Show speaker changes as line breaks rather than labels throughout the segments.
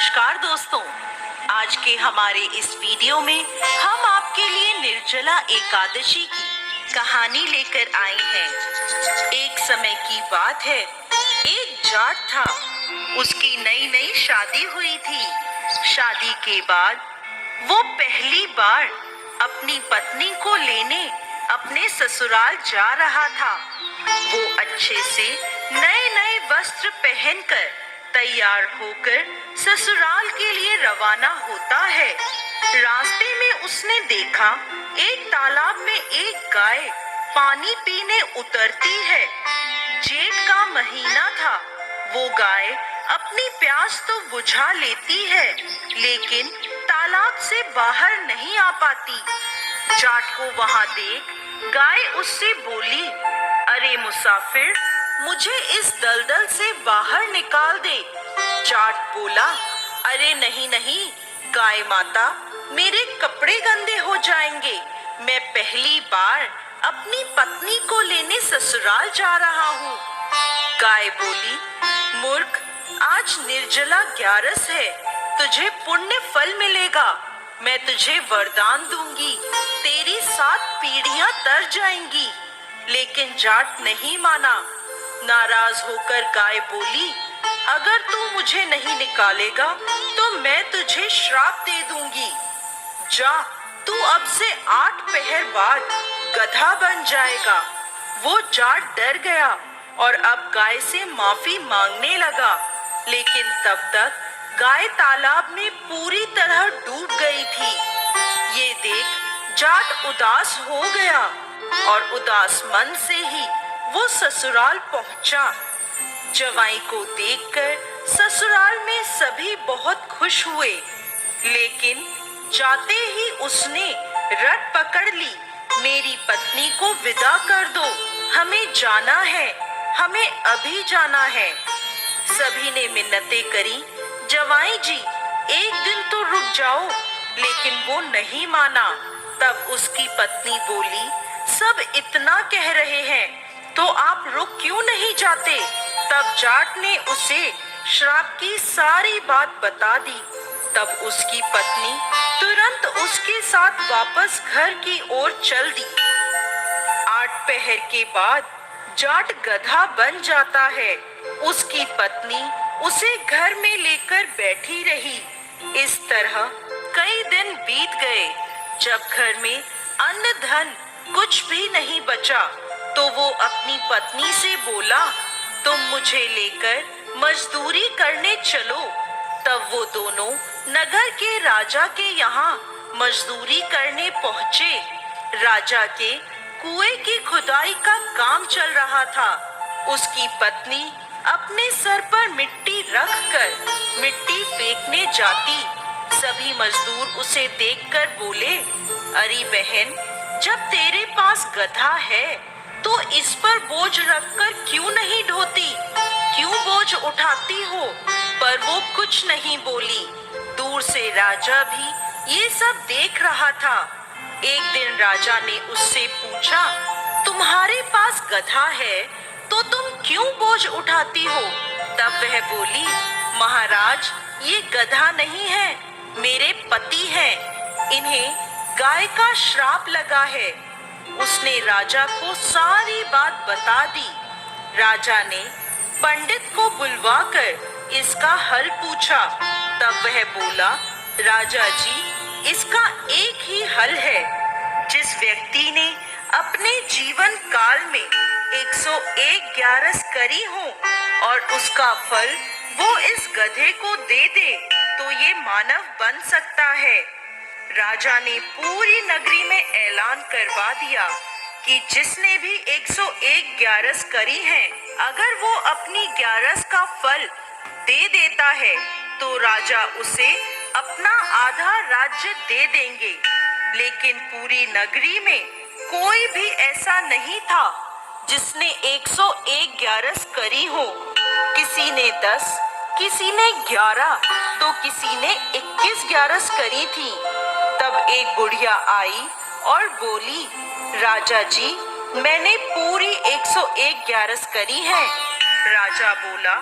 नमस्कार दोस्तों, आज के हमारे इस वीडियो में हम आपके लिए निर्जला एकादशी की कहानी लेकर आए हैं। एक समय की बात है, एक जाट था। उसकी नई नई शादी हुई थी। शादी के बाद वो पहली बार अपनी पत्नी को लेने अपने ससुराल जा रहा था। वो अच्छे से नए नए वस्त्र पहनकर तैयार होकर ससुराल के लिए रवाना होता है। रास्ते में उसने देखा एक तालाब में एक गाय पानी पीने उतरती है। जेठ का महीना था। वो गाय अपनी प्यास तो बुझा लेती है, लेकिन तालाब से बाहर नहीं आ पाती। जाट को वहां देख गाय उससे बोली, अरे मुसाफिर, मुझे इस दलदल से बाहर निकाल दे। जाट बोला, अरे नहीं नहीं गाय माता, मेरे कपड़े गंदे हो जाएंगे। मैं पहली बार अपनी पत्नी को लेने ससुराल जा रहा हूँ। गाय बोली, मूर्ख, आज निर्जला ग्यारस है, तुझे पुण्य फल मिलेगा। मैं तुझे वरदान दूंगी, तेरी 7 पीढ़ियां तर जाएंगी। लेकिन जाट नहीं माना। नाराज होकर गाय बोली, अगर तू मुझे नहीं निकालेगा तो मैं तुझे श्राप दे दूंगी। जा, तू अब से 8 पहर बाद गधा बन जाएगा। वो जाट डर गया और अब गाय से माफी मांगने लगा, लेकिन तब तक गाय तालाब में पूरी तरह डूब गई थी। ये देख जाट उदास हो गया और उदास मन से ही वो ससुराल पहुंचा। जवाई को देखकर ससुराल में सभी बहुत खुश हुए, लेकिन जाते ही उसने रट पकड़ ली, मेरी पत्नी को विदा कर दो, हमें जाना है, हमें अभी जाना है। सभी ने मिन्नतें करी, जवाई जी एक दिन तो रुक जाओ, लेकिन वो नहीं माना। तब उसकी पत्नी बोली, सब इतना कह रहे हैं तो आप रुक क्यों नहीं जाते। तब जाट ने उसे श्राप की सारी बात बता दी। तब उसकी पत्नी तुरंत उसके साथ वापस घर की ओर चल दी। 8 पहर के बाद जाट गधा बन जाता है। उसकी पत्नी उसे घर में लेकर बैठी रही। इस तरह कई दिन बीत गए। जब घर में अन्न धन कुछ भी नहीं बचा, तो वो अपनी पत्नी से बोला, तुम मुझे लेकर मजदूरी करने चलो। तब वो दोनों नगर के राजा के यहाँ मजदूरी करने पहुँचे। राजा के कुएं की खुदाई का काम चल रहा था। उसकी पत्नी अपने सर पर मिट्टी रखकर मिट्टी फेंकने जाती। सभी मजदूर उसे देखकर बोले, अरे बहन, जब तेरे पास गधा है तो इस पर बोझ रखकर क्यों नहीं ढोती, क्यों बोझ उठाती हो। पर वो कुछ नहीं बोली। दूर से राजा भी ये सब देख रहा था। एक दिन राजा ने उससे पूछा, तुम्हारे पास गधा है तो तुम क्यों बोझ उठाती हो। तब वह बोली, महाराज, ये गधा नहीं है, मेरे पति हैं, इन्हें गाय का श्राप लगा है। उसने राजा को सारी बात बता दी। राजा ने पंडित को बुलवाकर इसका हल पूछा। तब वह बोला, राजा जी, इसका एक ही हल है। जिस व्यक्ति ने अपने जीवन काल में 101 ग्यारस करी हो और उसका फल वो इस गधे को दे दे, तो ये मानव बन सकता है। राजा ने पूरी नगरी में ऐलान करवा दिया कि जिसने भी 101 ग्यारस करी है, अगर वो अपनी ग्यारस का फल दे देता है तो राजा उसे अपना आधा राज्य दे देंगे। लेकिन पूरी नगरी में कोई भी ऐसा नहीं था जिसने 101 ग्यारस करी हो। किसी ने 10, किसी ने 11, तो किसी ने 21 ग्यारस करी थी। तब एक बुढ़िया आई और बोली, राजा जी, मैंने पूरी 101 ग्यारस करी है। राजा बोला,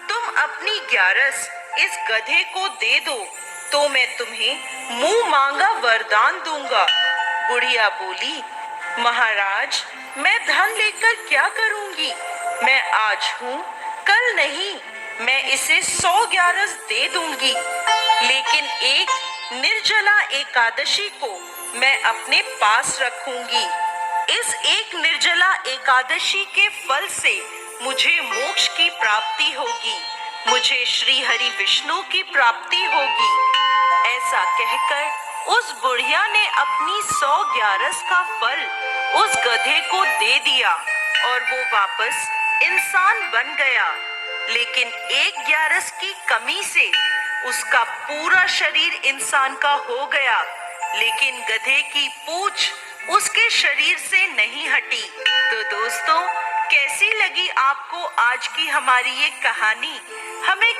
तुम अपनी ग्यारस इस गधे को दे दो तो मैं तुम्हें मुंह मांगा वरदान दूंगा। बुढ़िया बोली, महाराज, मैं धन लेकर क्या करूंगी? मैं आज हूँ, कल नहीं। मैं इसे 100 ग्यारस दे दूंगी, लेकिन एक निर्जला एकादशी को मैं अपने पास रखूंगी। इस एक निर्जला एकादशी के फल से मुझे मोक्ष की प्राप्ति होगी, मुझे श्री हरि विष्णु की प्राप्ति होगी। ऐसा कहकर उस बुढ़िया ने अपनी 100 ग्यारस का फल उस गधे को दे दिया और वो वापस इंसान बन गया। लेकिन 1 ग्यारस की कमी से उसका पूरा शरीर इंसान का हो गया, लेकिन गधे की पूंछ उसके शरीर से नहीं हटी। तो दोस्तों, कैसी लगी आपको आज की हमारी ये कहानी? हमें